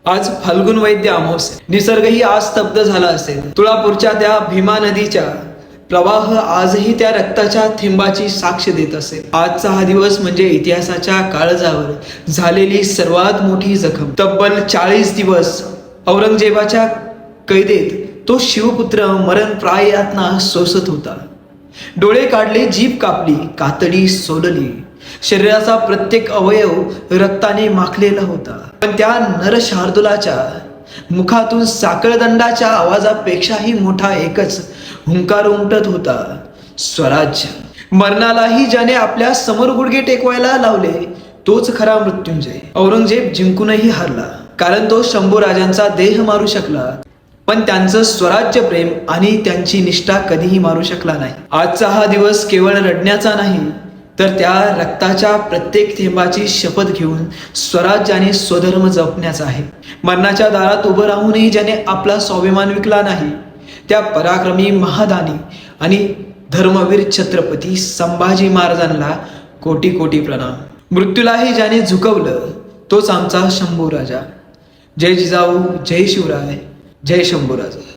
आज फाल्गुन वैद्य अमावस्या, निसर्गही आज स्तब्ध झाला असेल. तुळापूरच्या त्या भीमा नदीच्या प्रवाह आजही त्या रक्ताच्या थेंबाची साक्ष देत असेल. आजचा हा दिवस म्हणजे इतिहासाच्या काळजावर झालेली सर्वात मोठी जखम. तब्बल 40 दिवस औरंगजेबाच्या कैदेत तो शिवपुत्र मरणप्राय यातना सोसत होता. डोळे काढले, जीभ कापली, कातडी सोलली, शरीराचा प्रत्येक अवयव रक्ताने माखलेला होता. पण त्या नरशार्दूलाच्या मुखातून साखळदंडाच्या आवाजापेक्षाही मोठा एकच हुंकार उमटत होता, स्वराज्य. मरणालाही ज्याने आपल्या समोर गुडघे टेकवायला लावले तोच खरा मृत्युंजय. औरंगजेब जिंकूनही हारला, कारण तो शंभूराजांचा देह मारू शकला, पण त्यांचं स्वराज्य प्रेम आणि त्यांची निष्ठा कधीही मारू शकला नाही. आजचा हा दिवस केवळ रडण्याचा नाही, तर त्या रक्ताच्या प्रत्येक थेंबाची शपथ घेऊन स्वराज्य आणि स्वधर्म जपण्याचा आहे. मरणाच्या दारात उभं राहूनही ज्याने आपला स्वाभिमान विकला नाही, त्या पराक्रमी महादानी आणि धर्मवीर छत्रपती संभाजी महाराजांना कोटी कोटी प्रणाम. मृत्यूलाही ज्याने झुकवलं तोच आमचा शंभू राजा. जय जिजाऊ, जय शिवराय, जय शंभूराजा.